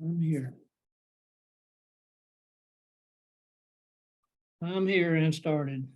I'm here. I'm here and started.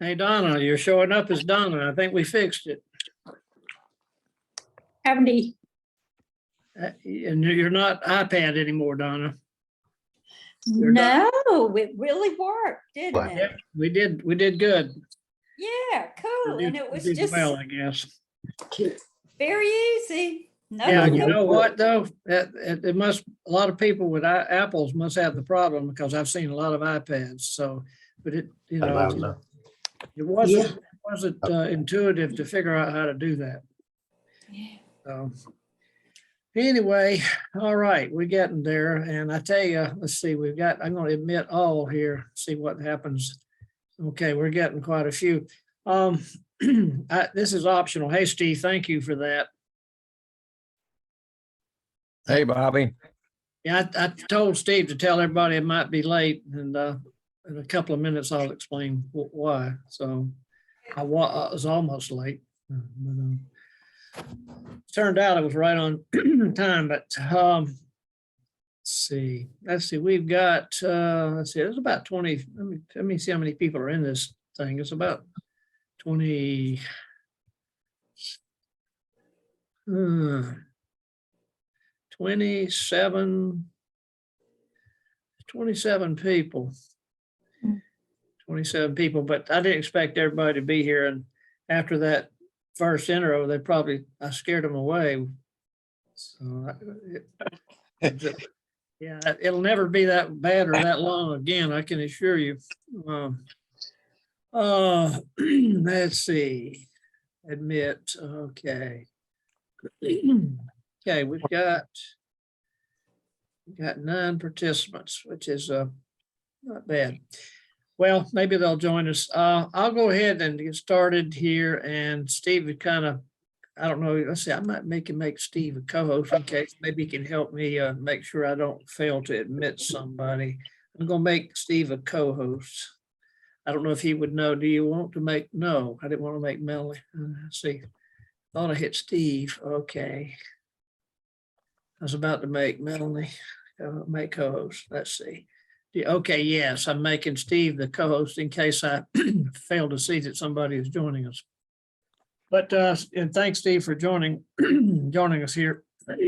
Hey, Donna, you're showing up as Donna. I think we fixed it. Howdy. And you're not iPad anymore, Donna. You're No, it really worked, didn't it? Yeah, we did good. Yeah, cool. And it was Did just well, I guess. very easy. No, Yeah, you know what though? It must, a lot of people with Apples must have the problem because I've seen a lot of iPads. So, but it, you know, it wasn't intuitive to figure out how to do that. Yeah. So anyway, all right, we're getting there. And I tell you, let's see, I'm going to admit all here, see what happens. Okay, we're getting quite a few. This is optional. Hey, Steve, thank you for that. Hey, Bobby. Yeah, I told Steve to tell everybody it might be late, and in a couple of minutes I'll explain why. So I was almost late, but turned out I was right on time. But let's see, we've got let's see, there's about 20. Let me see how many people are in this thing. It's about 20. 27 people. 27 people, but I didn't expect everybody to be here. And after that first intro, I scared them away. So yeah, it'll never be that bad or that long again, I can assure you. Let's see. Admit, okay. Okay, we've got 9 participants, which is not bad. Well, maybe they'll join us. I'll go ahead and get started here, and Steve would kind of, I don't know, let's see, I might make Steve a co-host in case maybe he can help me make sure I don't fail to admit somebody. I'm gonna make Steve a co-host. I don't know if he would know. Do you want to make? No, I didn't want to make Melanie. Let's see. Thought I hit Steve. Okay. I was about to make Melanie make co-host. Let's see. Okay, yes, I'm making Steve the co-host in case I fail to see that somebody is joining us. But and thanks, Steve, for joining us here.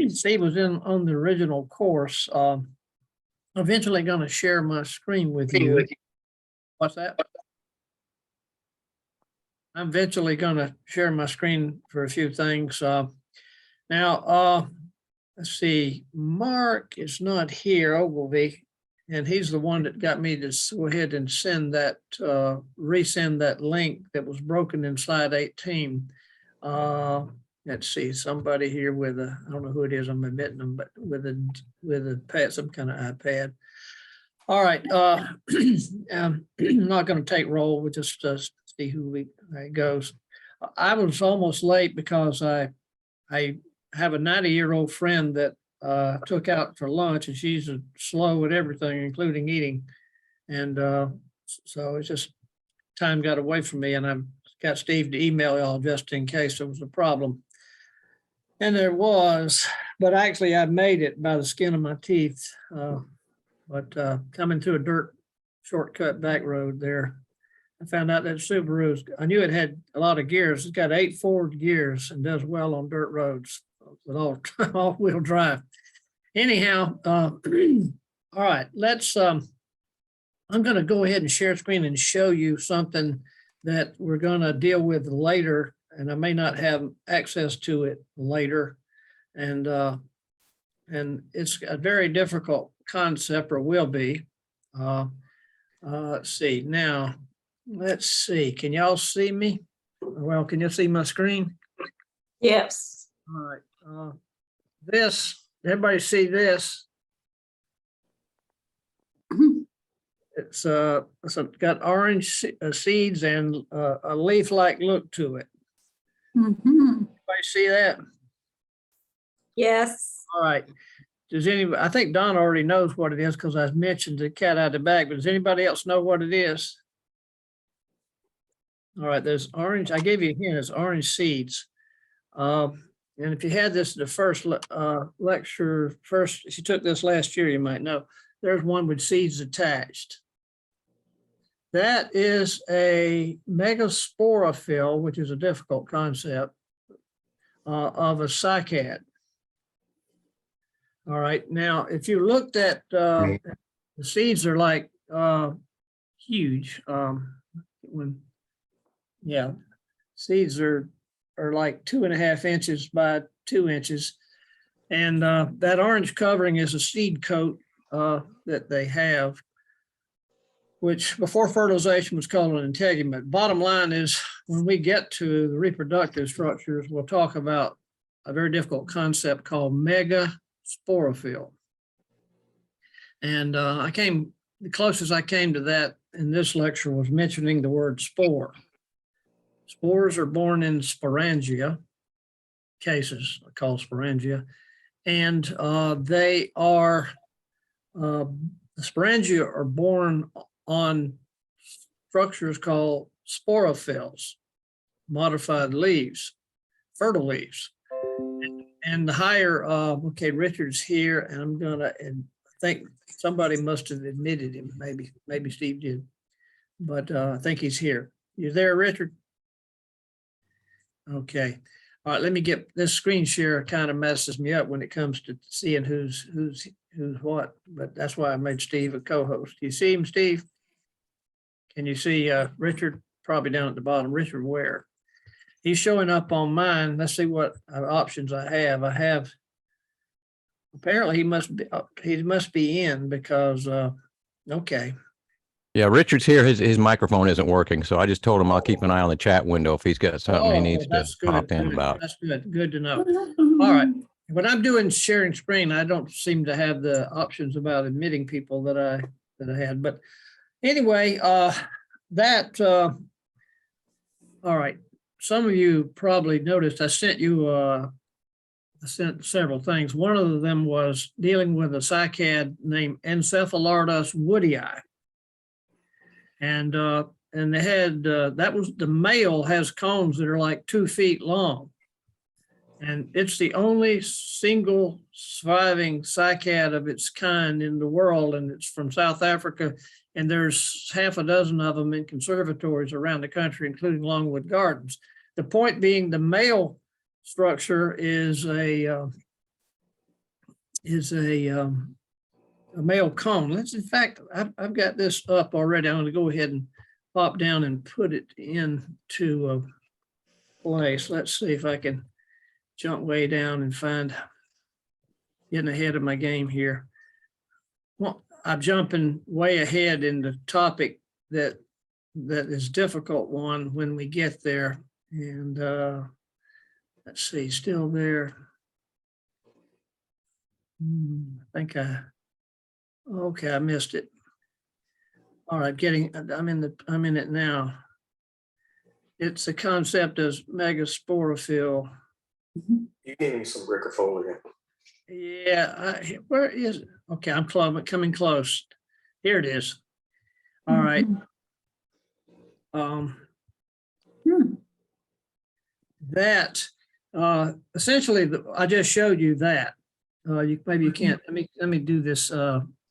Steve was on the original course. Eventually going to share my screen with you. What's that? I'm eventually going to share my screen for a few things. Now, let's see, Mark is not here, Ogilvy, and he's the one that got me to go ahead and send that, resend that link that was broken in slide 18. Let's see, somebody here with a, I don't know who it is, I'm admitting them, but with a pad, some kind of iPad. All right, I'm not going to take roll. We'll just see how it goes. I was almost late because I have a 90-year-old friend that took out for lunch, and she's slow at everything, including eating. And so it's just time got away from me, and I've got Steve to email y'all just in case there was a problem. And there was, but actually I made it by the skin of my teeth. But coming through a dirt shortcut back road there, I found out that Subaru, I knew it had a lot of gears. It's got 8 forward gears and does well on dirt roads with all-wheel drive. Anyhow, all right, let's, I'm going to go ahead and share screen and show you something that we're going to deal with later, and I may not have access to it later. And it's a very difficult concept, or will be. Let's see now. Let's see. Can y'all see me? Well, can you see my screen? Yes. All right. This, everybody see this? It's got orange seeds and a leaf-like look to it. Mhm. Everybody see that? Yes. All right. Does anybody, I think Don already knows what it is because I mentioned the cat out of the bag, but does anybody else know what it is? All right, there's orange, I gave you a hint, it's orange seeds. And if you had this the first lecture, if you took this last year, you might know, there's one with seeds attached. That is a megasporophyll, which is a difficult concept, of a cycad. All right, now, if you looked at, the seeds are like huge. Seeds are like 2.5 inches by 2 inches. And that orange covering is a seed coat that they have, which before fertilization was called an integument. Bottom line is, when we get to the reproductive structures, we'll talk about a very difficult concept called megasporophyll. And the closest I came to that in this lecture was mentioning the word spore. Spores are born in sporangia, cases called sporangia, and they are, the sporangia are born on structures called sporophylls, modified leaves, fertile leaves. And the higher, okay, Richard's here, and I think somebody must have admitted him, maybe Steve did, but I think he's here. You there, Richard? Okay. All right, let me get this screen share, kind of messes me up when it comes to seeing who's what, but that's why I made Steve a co-host. You see him, Steve? Can you see Richard? Probably down at the bottom. Richard Ware. He's showing up on mine. Let's see what options I have. Apparently he must be in because okay. Yeah, Richard's here. His microphone isn't working, so I just told him I'll keep an eye on the chat window if he's got something he needs to pop in about. That's good. Good to know. All right. When I'm doing sharing screen, I don't seem to have the options about admitting people that I had. But anyway, all right. Some of you probably noticed I sent several things. One of them was dealing with a cycad named Encephalardus woodii. And they had, the male has cones that are like 2 feet long. And it's the only single surviving cycad of its kind in the world. And it's from South Africa. And there's half a dozen of them in conservatories around the country, including Longwood Gardens. The point being, the male structure is a male cone. In fact, I've got this up already. I'm going to go ahead and pop down and put it into a place. Let's see if I can jump way down and getting ahead of my game here. Well, I'm jumping way ahead in the topic that is difficult one when we get there. And let's see, still there. I think okay, I missed it. All right, I'm in it now. It's a concept as megasporophyll. You gave me some bricofolia. Yeah, where is it? Okay, I'm coming close. Here it is. All right. That essentially, I just showed you that. Maybe you can't. Let me do this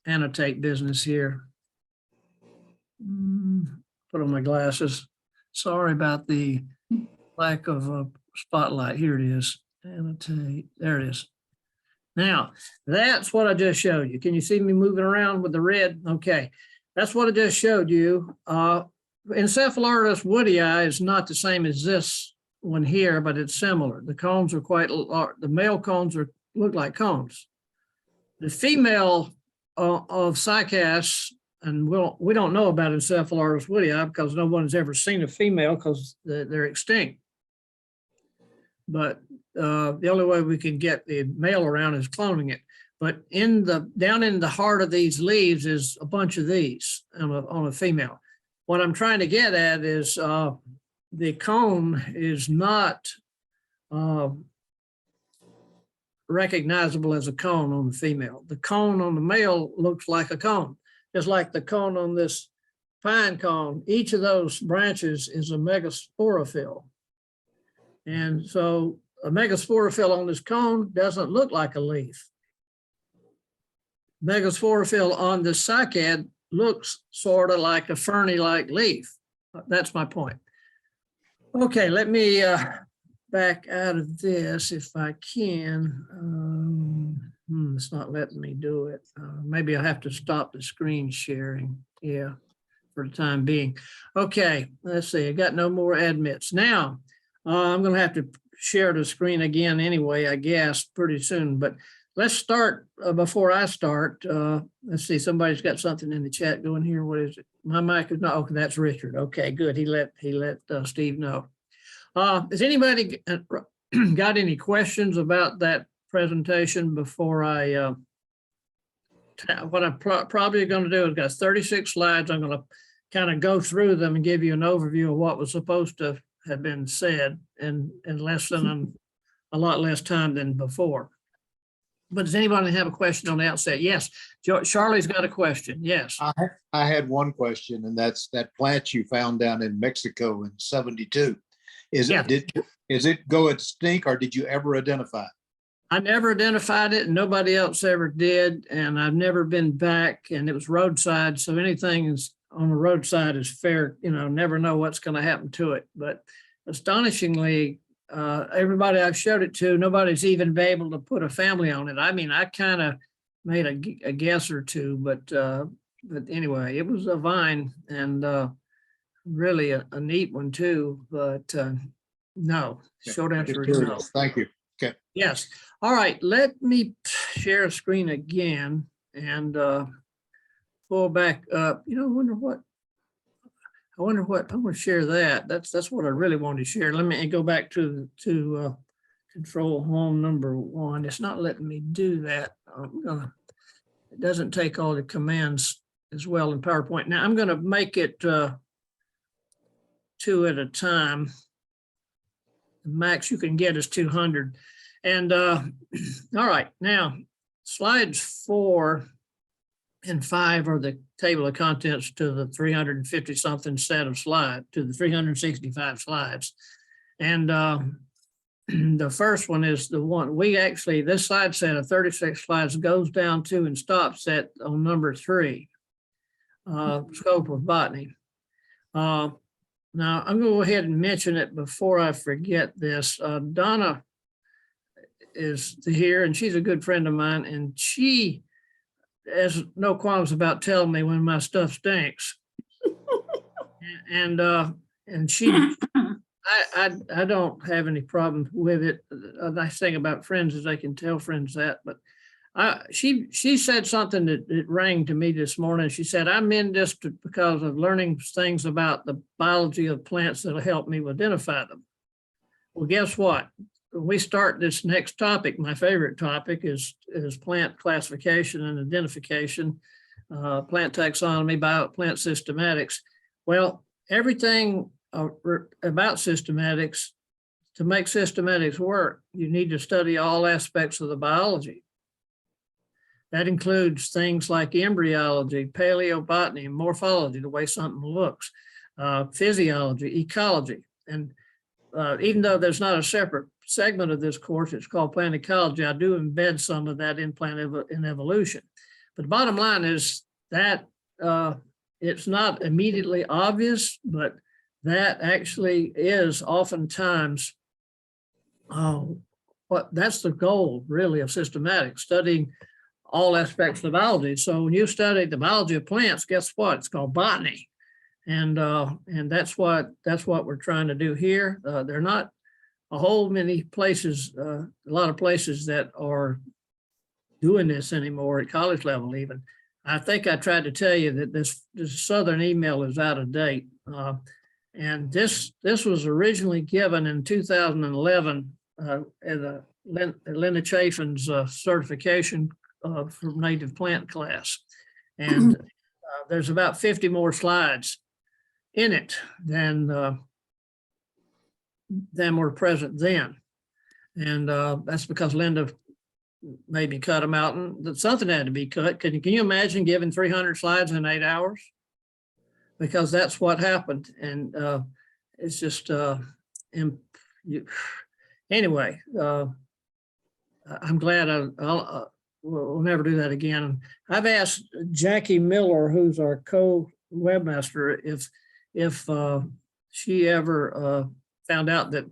annotate business here. Put on my glasses. Sorry about the lack of spotlight. Here it is. Annotate. There it is. Now, that's what I just showed you. Can you see me moving around with the red? Okay. That's what I just showed you. Encephalotis woodii is not the same as this one here, but it's similar. The cones are quite large. The male cones look like cones. The female of cycads, and we don't know about Encephalotis woodii because no one's ever seen a female because they're extinct. But the only way we can get the male around is cloning it. But down in the heart of these leaves is a bunch of these on a female. What I'm trying to get at is the cone is not recognizable as a cone on the female. The cone on the male looks like a cone, just like the cone on this pine cone. Each of those branches is a megasporophyll. And so a megasporophyll on this cone doesn't look like a leaf. Megasporophyll on the cycad looks sort of like a ferny-like leaf. That's my point. Okay, let me back out of this if I can. It's not letting me do it. Maybe I'll have to stop the screen sharing. Yeah, for the time being. Okay, let's see. I got no more admits. Now, I'm going to have to share the screen again anyway, I guess, pretty soon. But let's start before I start. Let's see, somebody's got something in the chat going here. What is it? My mic is not, okay, that's Richard. Okay, good. He let Steve know. Has anybody got any questions about that presentation before I, what I'm probably going to do is got 36 slides. I'm going to kind of go through them and give you an overview of what was supposed to have been said in less than a lot less time than before. But does anybody have a question on the outset? Yes, Charlie's got a question. Yes. I had one question, and that's that plant you found down in Mexico in '72. Is it go extinct, or did you ever identify it? I never identified it, and nobody else ever did, and I've never been back. And it was roadside, so anything is on the roadside is fair. You know, never know what's going to happen to it. But astonishingly, everybody I've showed it to, nobody's even been able to put a family on it. I mean, I kind of made a guess or two, but anyway, it was a vine, and really a neat one too. But no, short answer is no. Thank you. Okay. Yes. All right. Let me share a screen again and pull back up. You know, I wonder what I'm going to share that. That's what I really wanted to share. Let me go back to control home number 1. It's not letting me do that. It doesn't take all the commands as well in PowerPoint. Now I'm going to make it 2 at a time. The max you can get is 200. And all right, now slides 4 and 5 are the table of contents to the 350 something set of slides, to the 365 slides. And the first one is the one this slide set of 36 slides goes down to and stops on number 3, scope of botany. Now I'm going to go ahead and mention it before I forget this. Donna is here, and she's a good friend of mine, and she has no qualms about telling me when my stuff stinks. and she, I don't have any problem with it. The nice thing about friends is they can tell friends that. But she said something that rang to me this morning. She said, I'm in this because of learning things about the biology of plants that'll help me identify them. Well, guess what? When we start this next topic, my favorite topic is plant classification and identification, plant taxonomy, plant systematics. Well, everything about systematics, to make systematics work, you need to study all aspects of the biology. That includes things like embryology, paleobotany, morphology, the way something looks, physiology, ecology. And even though there's not a separate segment of this course, it's called plant ecology, I do embed some of that in plant in evolution. But the bottom line is that it's not immediately obvious, but that actually is oftentimes that's the goal really of systematics, studying all aspects of biology. So when you study the biology of plants, guess what? It's called botany. And that's what we're trying to do here. There are not a whole many places, a lot of places that are doing this anymore at college level even. I think I tried to tell you that this Southern email is out of date. And this was originally given in 2011 at Linda Chafin's certification for native plant class. And there's about 50 more slides in it than were present then. And that's because Linda maybe cut them out and that something had to be cut. Can you imagine giving 300 slides in 8 hours? Because that's what happened. And it's just, anyway, I'm glad we'll never do that again. I've asked Jackie Miller, who's our co-webmaster, if she ever found out that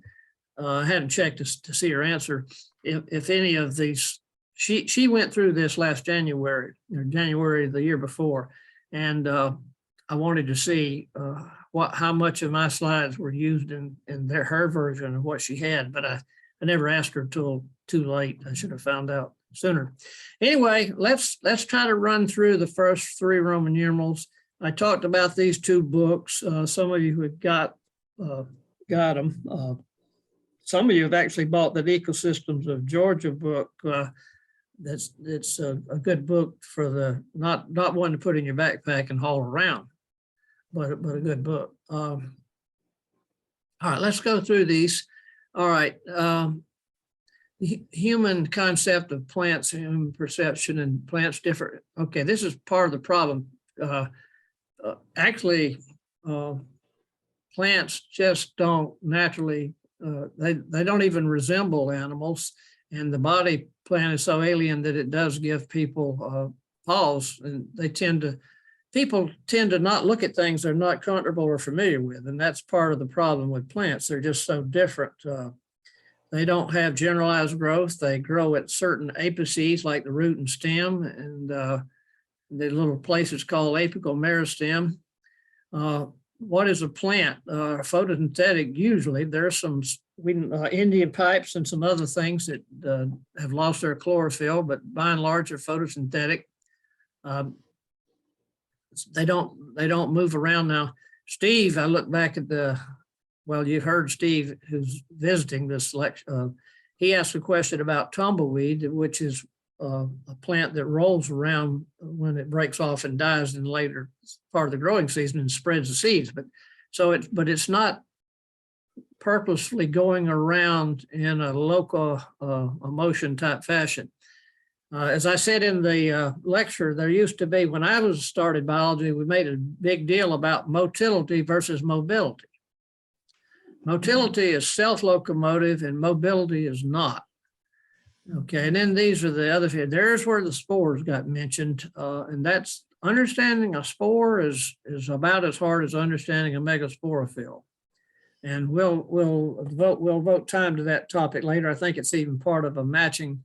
I hadn't checked to see her answer. If any of these, she went through this last January or January of the year before, and I wanted to see how much of my slides were used in her version of what she had, but I never asked her till too late. I should have found out sooner. Anyway, let's try to run through the first 3 Roman numerals. I talked about these 2 books. Some of you who got them. Some of you have actually bought that Ecosystems of Georgia book. It's a good book for the not one to put in your backpack and haul around, but a good book. All right, let's go through these. All right, human concept of plants, human perception, and plants differ. Okay, this is part of the problem. Actually, plants just don't naturally, they don't even resemble animals, and the body plan is so alien that it does give people pause, and people tend to not look at things they're not comfortable or familiar with, and that's part of the problem with plants. They're just so different. They don't have generalized growth. They grow at certain apices like the root and stem, and the little places called apical meristem. What is a plant? Photosynthetic usually. There's some Indian pipes and some other things that have lost their chlorophyll, but by and large are photosynthetic. They don't move around now. Steve, I look back at well, you've heard Steve who's visiting this lecture. He asked a question about tumbleweed, which is a plant that rolls around when it breaks off and dies in the later part of the growing season and spreads the seeds. But it's not purposefully going around in a local emotion type fashion. As I said in the lecture, there used to be, when I started biology, we made a big deal about motility versus mobility. Motility is self-locomotive and mobility is not. Okay, and then these are the other, there's where the spores got mentioned, and that's understanding a spore is about as hard as understanding a megasporophyll. And we'll devote time to that topic later. I think it's even part of a matching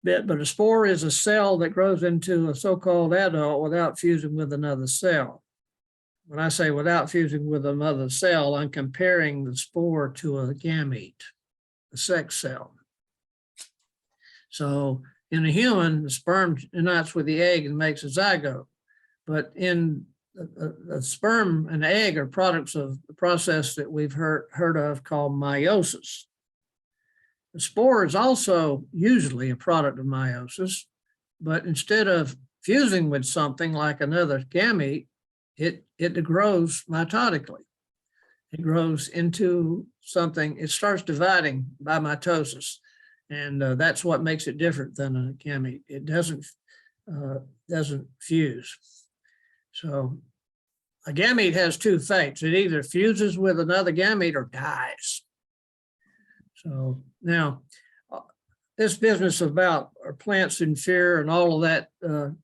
bit, but a spore is a cell that grows into a so-called adult without fusing with another cell. When I say without fusing with another cell, I'm comparing the spore to a gamete, a sex cell. So in a human, the sperm unites with the egg and makes a zygote. But in the sperm and egg are products of the process that we've heard of called meiosis. The spore is also usually a product of meiosis, but instead of fusing with something like another gamete, it grows mitotically. It grows into something, it starts dividing by mitosis. And that's what makes it different than a gamete. It doesn't fuse. So a gamete has 2 fates. It either fuses with another gamete or dies. So now, this business about are plants inferior and all of that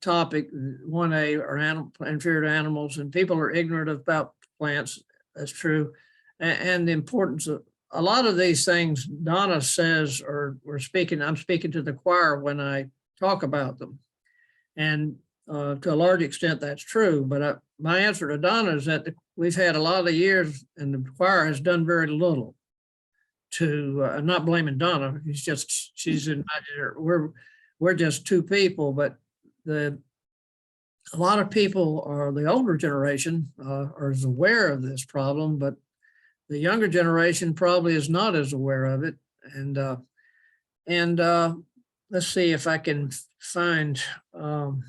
topic, 1A are inferior to animals, and people are ignorant about plants. That's true. And the importance of a lot of these things Donna says, or I'm speaking to the choir when I talk about them. And to a large extent, that's true. But my answer to Donna is that we've had a lot of years and the choir has done very little to, I'm not blaming Donna. She's in, we're just two people, but a lot of people are the older generation are as aware of this problem, but the younger generation probably is not as aware of it. And let's see if I can find, all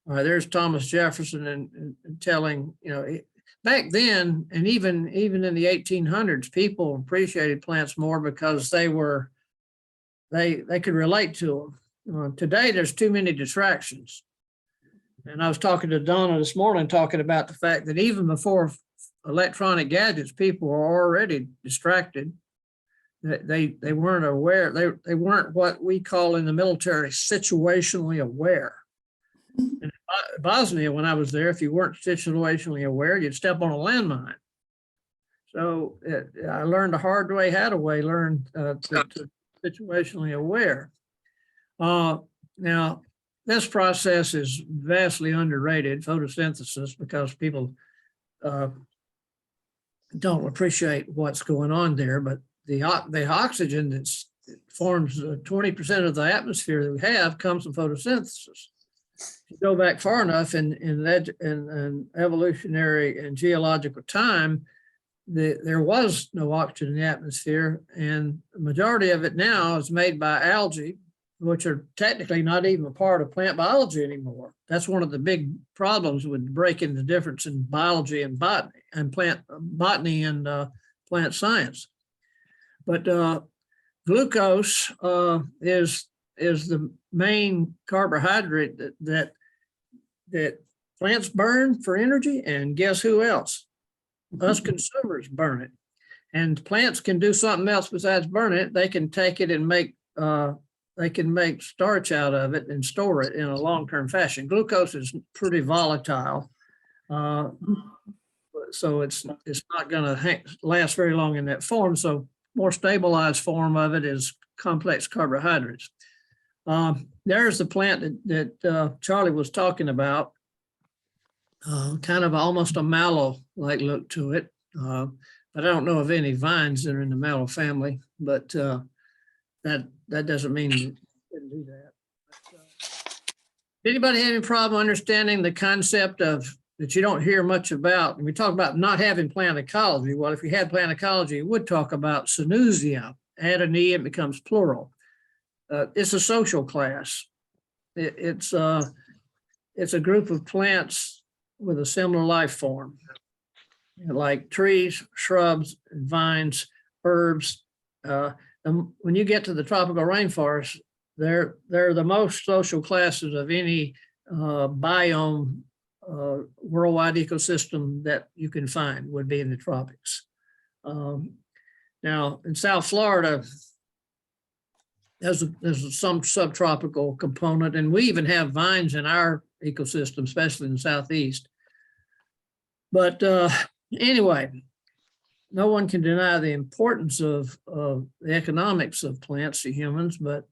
right, there's Thomas Jefferson and telling, back then, and even in the 1800s, people appreciated plants more because they could relate to them. Today, there's too many distractions. And I was talking to Donna this morning, talking about the fact that even before electronic gadgets, people were already distracted. They weren't aware. They weren't what we call in the military situationally aware. In Bosnia, when I was there, if you weren't situationally aware, you'd step on a landmine. So I learned the hard way, how to learn to situationally aware. Now, this process is vastly underrated, photosynthesis, because people don't appreciate what's going on there. But the oxygen that forms 20% of the atmosphere that we have comes from photosynthesis. If you go back far enough in evolutionary and geological time, there was no oxygen in the atmosphere, and the majority of it now is made by algae, which are technically not even a part of plant biology anymore. That's one of the big problems with breaking the difference in biology and botany and botany and plant science. But glucose is the main carbohydrate that plants burn for energy, and guess who else? Us consumers burn it. And plants can do something else besides burn it. They can take it and make starch out of it and store it in a long-term fashion. Glucose is pretty volatile, so it's not going to last very long in that form. So more stabilized form of it is complex carbohydrates. There's the plant that Charlie was talking about, kind of almost a mallow-like look to it. But I don't know of any vines that are in the mallow family, but that doesn't mean you couldn't do that. Anybody have any problem understanding the concept of that you don't hear much about? And we talk about not having plant ecology. Well, if we had plant ecology, it would talk about synusia. Add an E, it becomes plural. It's a social class. It's a group of plants with a similar life form, like trees, shrubs, vines, herbs. When you get to the tropical rainforest, they're the most social classes of any biome worldwide ecosystem that you can find would be in the tropics. Now, in South Florida, there's some subtropical component, and we even have vines in our ecosystem, especially in the Southeast. But anyway, no one can deny the importance of the economics of plants to humans, but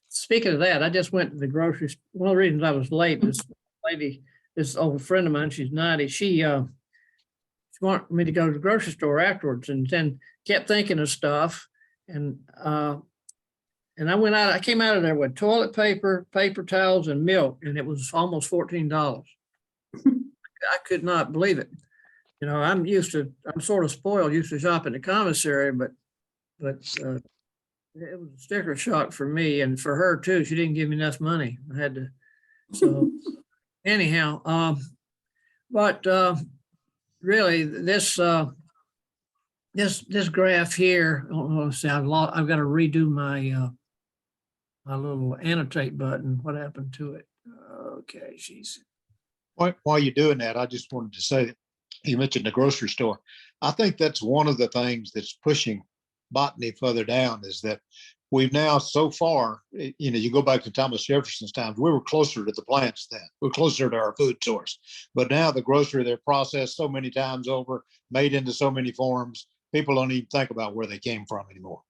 speaking of that, I just went to the grocery store. One of the reasons I was late, this lady, this old friend of mine, she's 90, she wanted me to go to the grocery store afterwards, and then kept thinking of stuff. And I came out of there with toilet paper, paper towels, and milk, and it was almost $14. I could not believe it. I'm sort of spoiled, used to shop in the commissary, but it was a sticker shock for me and for her too. She didn't give me enough money. I had to, so anyhow, but really this graph here, let's see, I've got to redo my my little annotate button. What happened to it? Okay, she's. While you're doing that, I just wanted to say that you mentioned the grocery store. I think that's one of the things that's pushing botany further down, is that we've now so far, you go back to Thomas Jefferson's times, we were closer to the plants then. We're closer to our food source. But now the grocery, they're processed so many times over, made into so many forms, people don't even think about where they came from anymore.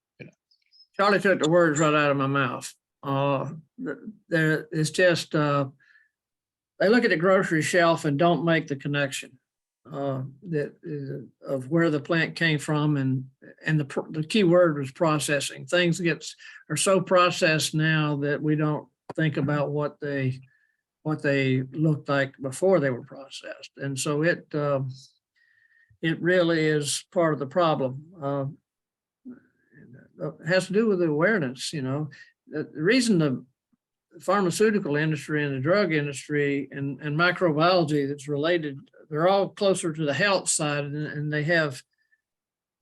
Charlie took the words right out of my mouth. It's just they look at the grocery shelf and don't make the connection of where the plant came from, and the key word was processing. Things are so processed now that we don't think about what they looked like before they were processed, and so it really is part of the problem. It has to do with the awareness. The reason the pharmaceutical industry and the drug industry and microbiology that's related, they're all closer to the health side, and they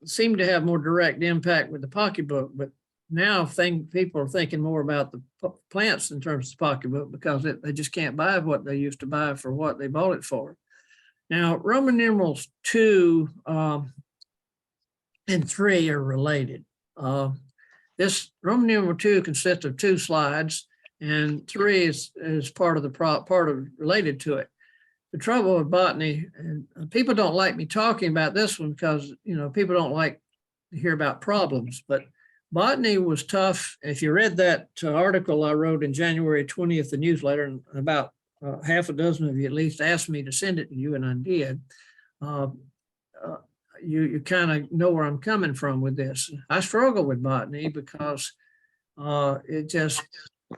seem to have more direct impact with the pocketbook. But now people are thinking more about the plants in terms of the pocketbook, because they just can't buy what they used to buy for what they bought it for. Now, Roman numerals 2 and 3 are related. This Roman numeral 2 consists of 2 slides, and 3 is part of related to it. The trouble with botany, and people don't like me talking about this one because people don't like to hear about problems, but botany was tough. If you read that article I wrote in January 20th, the newsletter, and about half a dozen of you at least asked me to send it to you, and I did. You kind of know where I'm coming from with this. I struggle with botany because my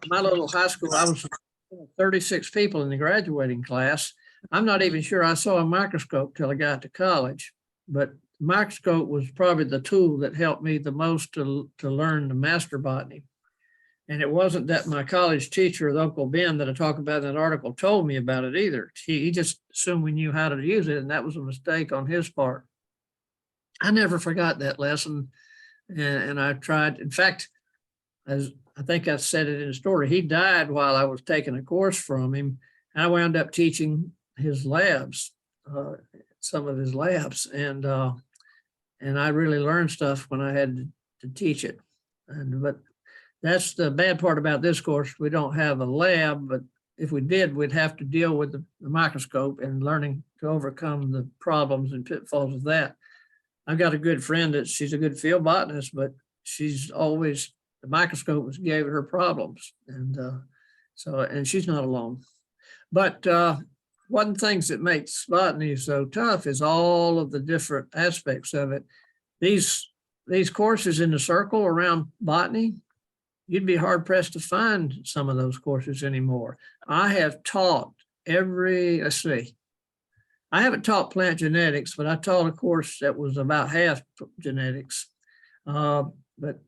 little high school, I was 36 people in the graduating class. I'm not even sure I saw a microscope till I got to college, but the microscope was probably the tool that helped me the most to learn to master botany. And it wasn't that my college teacher, Uncle Ben, that I talk about in that article, told me about it either. He just assumed we knew how to use it, and that was a mistake on his part. I never forgot that lesson, and I tried. In fact, as I think I said it in the story, he died while I was taking a course from him. I wound up teaching his labs, some of his labs, and I really learned stuff when I had to teach it. But that's the bad part about this course. We don't have a lab, but if we did, we'd have to deal with the microscope and learning to overcome the problems and pitfalls of that. I've got a good friend she's a good field botanist, but she's always, the microscope gave her problems. And she's not alone. But one of the things that makes botany so tough is all of the different aspects of it. These courses in the circle around botany, you'd be hard pressed to find some of those courses anymore. I have taught I haven't taught plant genetics, but I taught a course that was about half genetics. But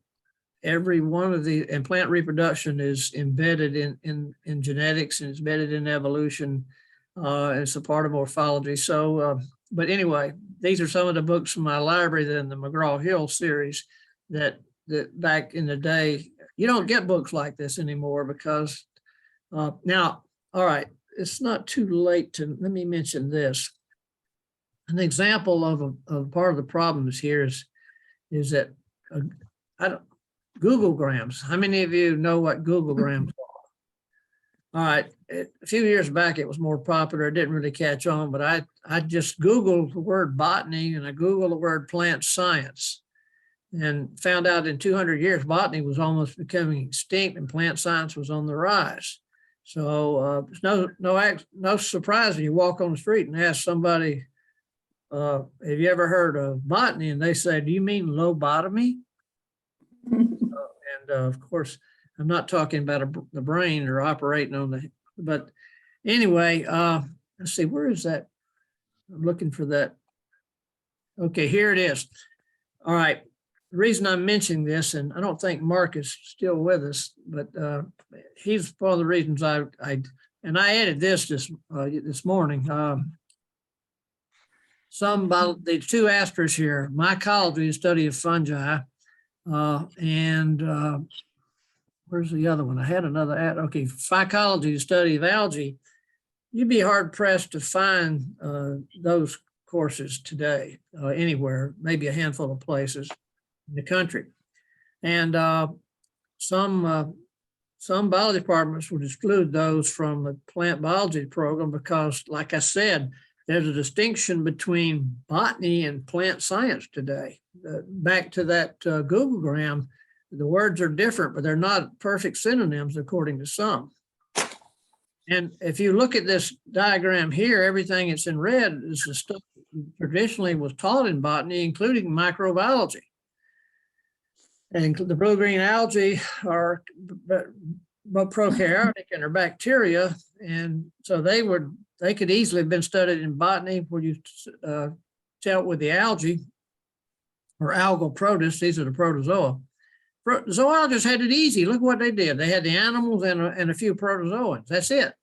every one of and plant reproduction is embedded in genetics, and it's embedded in evolution. It's a part of morphology. So, but anyway, these are some of the books from my library in the McGraw-Hill series that back in the day, you don't get books like this anymore because now, all right, it's not too late let me mention this. An example of part of the problems here is that Google grams. How many of you know what Google grams are? All right, a few years back, it was more popular. It didn't really catch on, but I just Googled the word botany and I Googled the word plant science and found out in 200 years, botany was almost becoming extinct and plant science was on the rise. So it's no surprise when you walk on the street and ask somebody, have you ever heard of botany? And they say, do you mean lobotomy? And of course, I'm not talking about the brain or operating on but anyway, let's see, where is that? I'm looking for that. Okay, here it is. All right. The reason I'm mentioning this, and I don't think Mark is still with us, but he's one of the reasons I added this morning. The 2 asterisks here, mycology, the study of fungi, and where's the other one? I had another okay, phycology, the study of algae. You'd be hard pressed to find those courses today anywhere, maybe a handful of places in the country. And some biology departments would exclude those from the plant biology program because, like I said, there's a distinction between botany and plant science today. Back to that Googlegram, the words are different, but they're not perfect synonyms according to some. And if you look at this diagram here, everything that's in red is the stuff that traditionally was taught in botany, including microbiology. And the blue-green algae are prokaryotic and are bacteria. And so they could easily have been studied in botany where you dealt with the algae or algal protists. These are the protozoa. Zoologists had it easy. Look what they did. They had the animals and a few protozoans. That's it.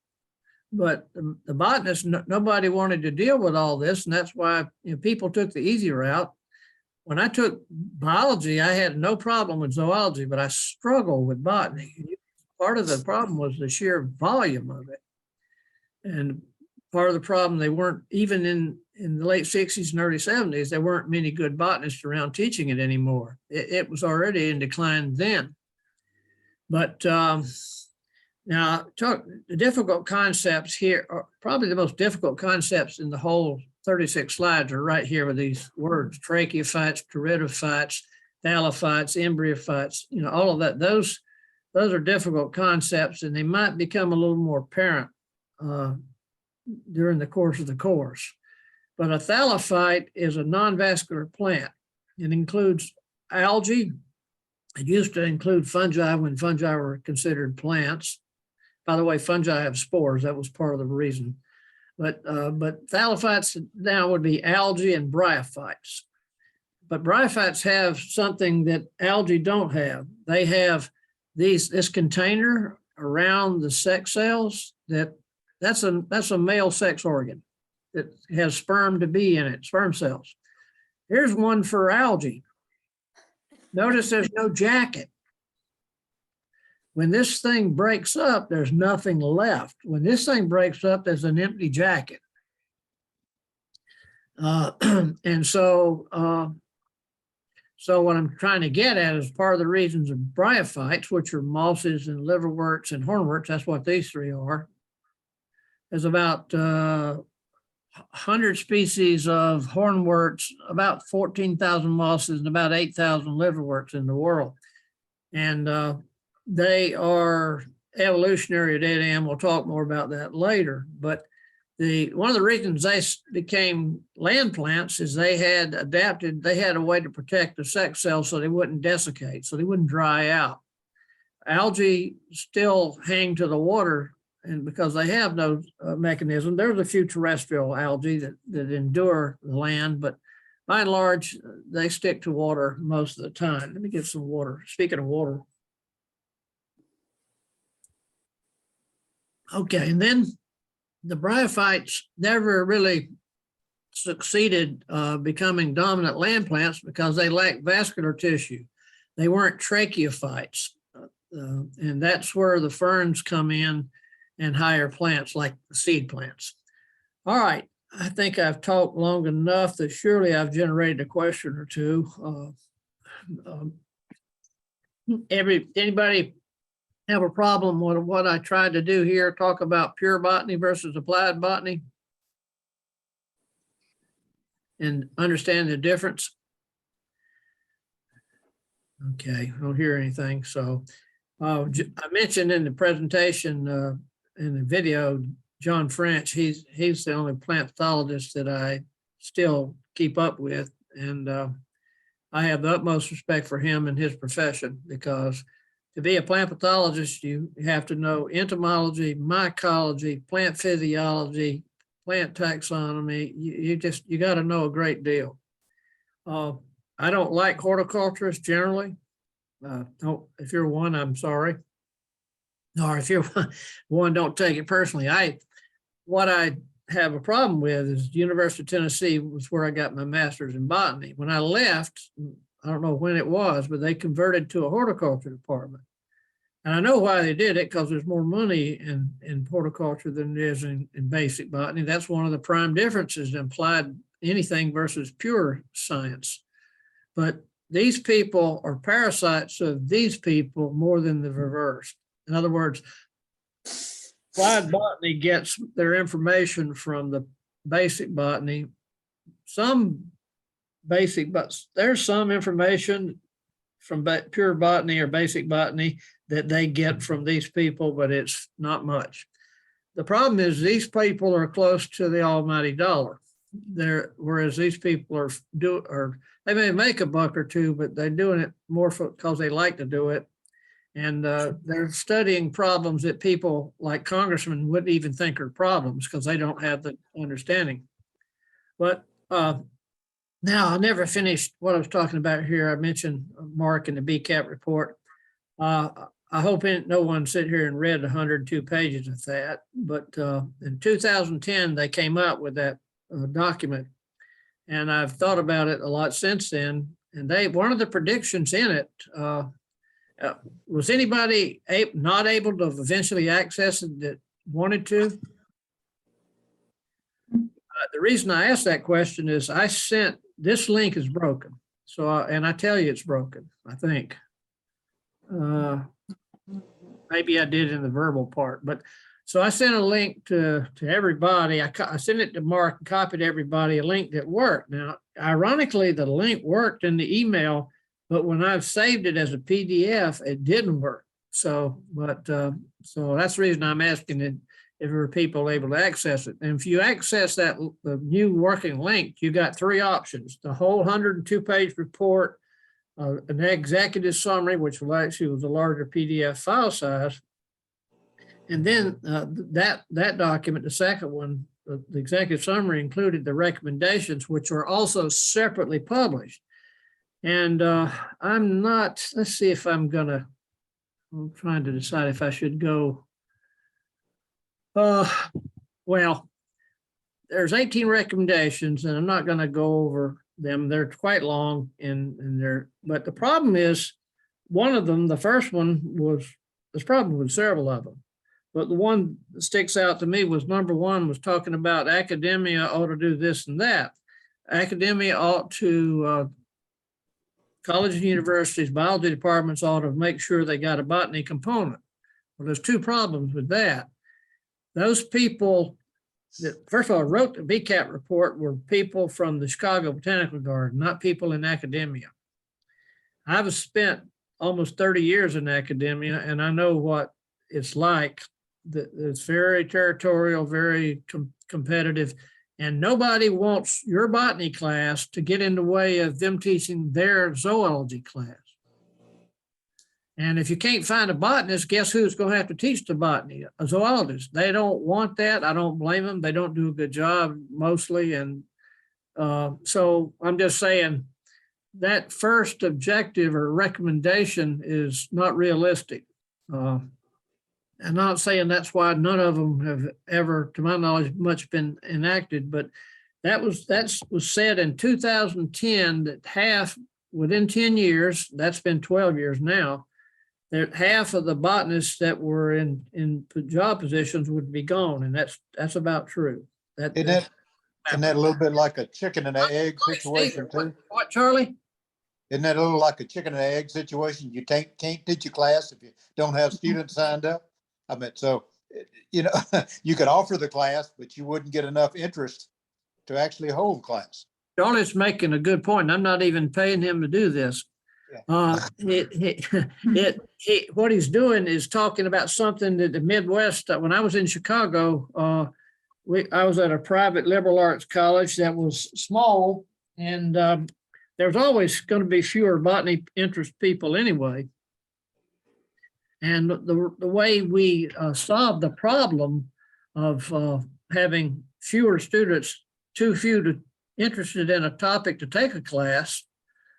But the botanists, nobody wanted to deal with all this. And that's why people took the easy route. When I took biology, I had no problem with zoology, but I struggled with botany. Part of the problem was the sheer volume of it. And part of the problem, they weren't, even in the late 60s and early 70s, there weren't many good botanists around teaching it anymore. It was already in decline then. But now, the difficult concepts here, are probably the most difficult concepts in the whole 36 slides are right here with these words: tracheophytes, pteridophytes, thallophytes, embryophytes, all of that. Those are difficult concepts, and they might become a little more apparent during the course of the course. But a thallophyte is a non-vascular plant. It includes algae. It used to include fungi when fungi were considered plants. By the way, fungi have spores. That was part of the reason. But thallophytes now would be algae and bryophytes. But bryophytes have something that algae don't have. They have this container around the sex cells that's a male sex organ that has sperm to be in it, sperm cells. Here's one for algae. Notice there's no jacket. When this thing breaks up, there's nothing left. When this thing breaks up, there's an empty jacket. And so what I'm trying to get at is part of the reasons of bryophytes, which are mosses and liverworts and hornworts. That's what these three are. There's about 100 species of hornworts, about 14,000 mosses, and about 8,000 liverworts in the world. And they are evolutionary dead end. We'll talk more about that later. But one of the reasons they became land plants is they had adapted, they had a way to protect the sex cells so they wouldn't desiccate, so they wouldn't dry out. Algae still hang to the water, and because they have no mechanism. There's a few terrestrial algae that endure the land, but by and large, they stick to water most of the time. Let me get some water. Speaking of water. Okay, and then the bryophytes never really succeeded becoming dominant land plants because they lacked vascular tissue. They weren't tracheophytes. And that's where the ferns come in and higher plants like the seed plants. All right, I think I've talked long enough that surely I've generated a question or two. Anybody have a problem with what I tried to do here, talk about pure botany versus applied botany and understand the difference? Okay, I don't hear anything. So I mentioned in the presentation, in the video, John French, he's the only plant pathologist that I still keep up with. And I have the utmost respect for him and his profession, because to be a plant pathologist, you have to know entomology, mycology, plant physiology, plant taxonomy. You got to know a great deal. I don't like horticulturists generally. If you're one, I'm sorry. Or if you're one, don't take it personally. What I have a problem with is the University of Tennessee was where I got my master's in botany. When I left, I don't know when it was, but they converted to a horticulture department. And I know why they did it, because there's more money in horticulture than there is in basic botany. That's one of the prime differences in applied anything versus pure science. But these people are parasites of these people more than the reverse. In other words, applied botany gets their information from the basic botany. There's some information from pure botany or basic botany that they get from these people, but it's not much. the problem is these people are close to the almighty dollar. Whereas these people or they may make a buck or two, but they're doing it more because they like to do it. And they're studying problems that people like congressmen wouldn't even think are problems because they don't have the understanding. But now I never finished what I was talking about here. I mentioned Mark and the BCAP report. I hope no one sit here and read 102 pages of that. But in 2010, they came out with that document. And I've thought about it a lot since then. And one of the predictions in it, was anybody not able to eventually access it that wanted to? The reason I asked that question is this link is broken. So, and I tell you it's broken, I think. Maybe I did in the verbal part, but so I sent a link to everybody. I sent it to Mark and copied everybody a link that worked. Now, ironically, the link worked in the email, but when I've saved it as a PDF, it didn't work. So that's the reason I'm asking it if there are people able to access it. And if you access the new working link, you got 3 options: the whole 102-page report, an executive summary, which actually was a larger PDF file size, and then that document, the second one, the executive summary, included the recommendations, which were also separately published. And let's see if I'm trying to decide if I should go. Well, there's 18 recommendations, and I'm not going to go over them. They're quite long, but the problem is one of them, the first one there's problem with several of them. But the one that sticks out to me was number 1 was talking about academia ought to do this and that. Academia ought to, colleges and universities, biology departments ought to make sure they got a botany component. Well, there's 2 problems with that. Those people that, first of all, wrote the BCAP report were people from the Chicago Botanical Garden, not people in academia. I've spent almost 30 years in academia, and I know what it's like. It's very territorial, very competitive, and nobody wants your botany class to get in the way of them teaching their zoology class. And if you can't find a botanist, guess who's going to have to teach the botany? A zoologist. They don't want that. I don't blame them. They don't do a good job mostly. And so I'm just saying that first objective or recommendation is not realistic. I'm not saying that's why none of them have ever, to my knowledge, much been enacted, but that was said in 2010 that within 10 years, that's been 12 years now, that half of the botanists that were in job positions would be gone, and that's about true. Isn't that a little bit like a chicken and an egg situation too? What, Charlie? Isn't that a little like a chicken and egg situation? You can't teach a class if you don't have students signed up. I mean, so, you could offer the class, but you wouldn't get enough interest to actually hold class. Charlie's making a good point. I'm not even paying him to do this. Yeah. What he's doing is talking about something that the Midwest, when I was in Chicago, I was at a private liberal arts college that was small, and there's always going to be fewer botany interest people anyway. And the way we solved the problem of having fewer students, too few interested in a topic to take a class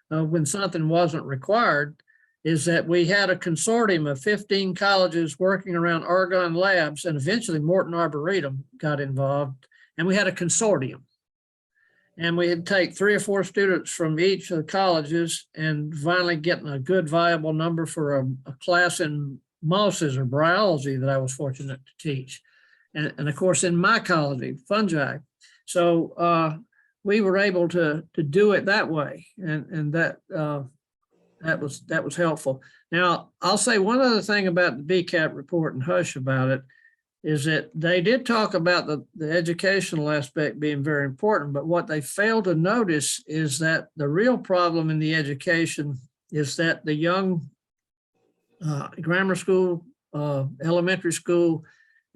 when something wasn't required, is that we had a consortium of 15 colleges working around Argonne Labs, and eventually Morton Arboretum got involved, and we had a consortium. And we had to take 3 or 4 students from each of the colleges and finally getting a good viable number for a class in mosses or bryology that I was fortunate to teach. And of course, in mycology, fungi. So we were able to do it that way. And that was helpful. Now, I'll say one other thing about the BCAP report and hush about it is that they did talk about the educational aspect being very important, but what they failed to notice is that the real problem in the education is that the young grammar school, elementary school,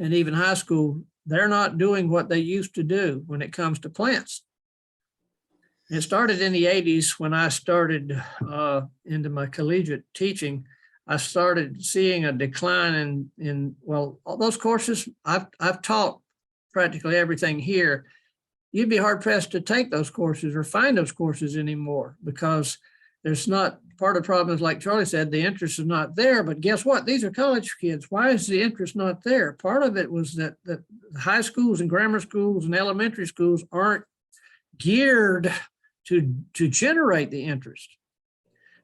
and even high school, they're not doing what they used to do when it comes to plants. It started in the 80s when I started into my collegiate teaching. I started seeing a decline in well, all those courses, I've taught practically everything here. You'd be hard pressed to take those courses or find those courses anymore because there's not, part of the problem is like Charlie said, the interest is not there, but guess what? These are college kids. Why is the interest not there? Part of it was that high schools and grammar schools and elementary schools aren't geared to generate the interest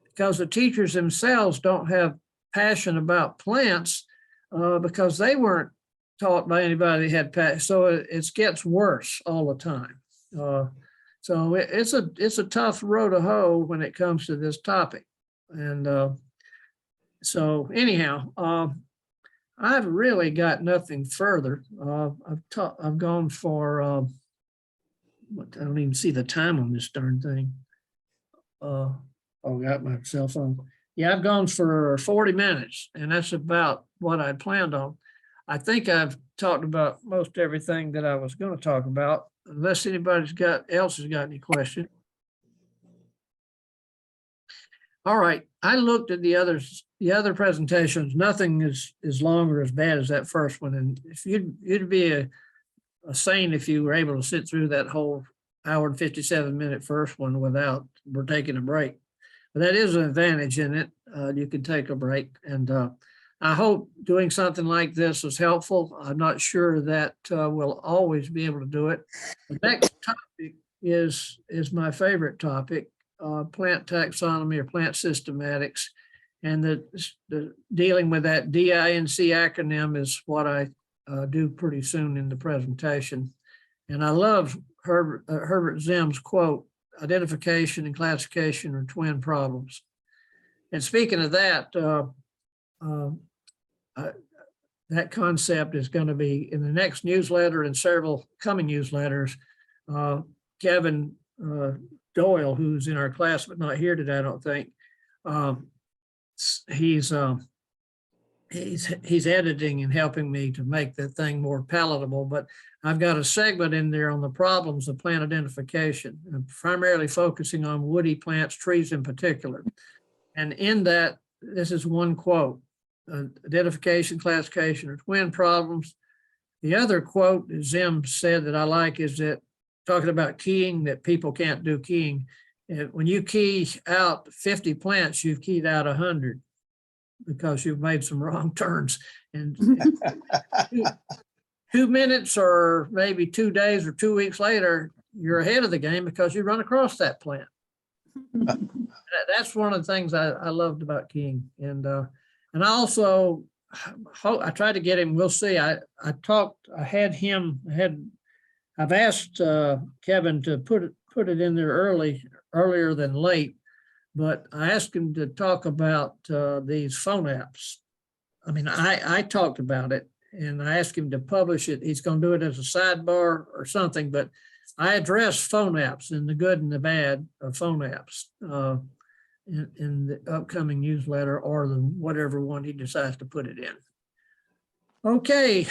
because the teachers themselves don't have passion about plants because they weren't taught by anybody that had passion. So it gets worse all the time. So it's a tough row to hoe when it comes to this topic. And so anyhow, I've really got nothing further. I've gone for I don't even see the time on this darn thing. Got my cell phone. Yeah, I've gone for 40 minutes, and that's about what I'd planned on. I think I've talked about most everything that I was going to talk about, unless anybody's else has got any question. All right, I looked at the other presentations. Nothing is as long or as bad as that first one, and if you'd be a saint if you were able to sit through that whole hour and 57-minute first one without we're taking a break. But that is an advantage in it. You can take a break. And I hope doing something like this is helpful. I'm not sure that we'll always be able to do it. The next topic is my favorite topic, plant taxonomy or plant systematics. And the dealing with that DINC acronym is what I do pretty soon in the presentation. And I love Herbert Zim's quote, identification and classification are twin problems. And speaking of that, that concept is going to be in the next newsletter and several coming newsletters. Kevin Doyle, who's in our class but not here today, I don't think, he's editing and helping me to make that thing more palatable, but I've got a segment in there on the problems of plant identification, primarily focusing on woody plants, trees in particular. And in that, this is one quote, identification, classification are twin problems. The other quote that Zim said that I like is that talking about keying, that people can't do keying. When you key out 50 plants, you've keyed out 100. Because you've made some wrong turns. And 2 minutes or maybe 2 days or 2 weeks later, you're ahead of the game because you run across that plant. That's one of the things I loved about keying. And I also, I tried to get him, we'll see. I've asked Kevin to put it in there earlier than late. But I asked him to talk about these phone apps. I mean, I talked about it and I asked him to publish it. He's going to do it as a sidebar or something, but I address phone apps and the good and the bad of phone apps in the upcoming newsletter or the whatever one he decides to put it in. Okay,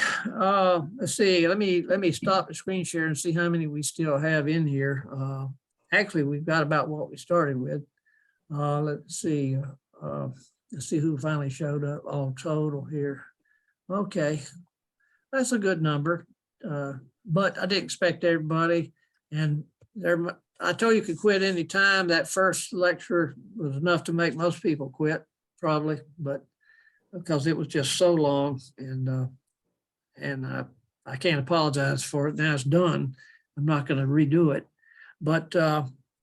let's see. Let me stop the screen share and see how many we still have in here. Actually, we've got about what we started with. Let's see who finally showed up all total here. Okay, that's a good number, but I didn't expect everybody. And I told you could quit any time. That first lecture was enough to make most people quit, probably, but because it was just so long, and I can't apologize for it. Now it's done. I'm not going to redo it, but.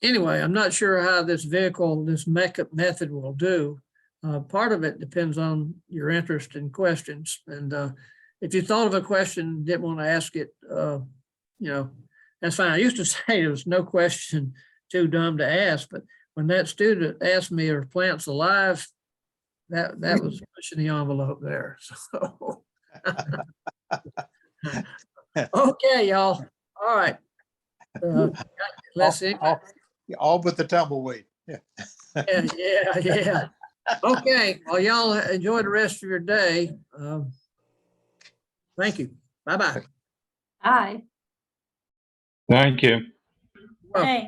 Anyway, I'm not sure how this method will do. Part of it depends on your interest in questions. And if you thought of a question, didn't want to ask it, that's fine. I used to say there was no question too dumb to ask, but when that student asked me, are plants alive? That was pushing the envelope there. So, okay, y'all. All right. Let's see. All but the tumbleweed. Yeah. Yeah. Okay. Well, y'all enjoy the rest of your day. Thank you. Bye-bye. Aye. Thank you. Welcome. Thanks.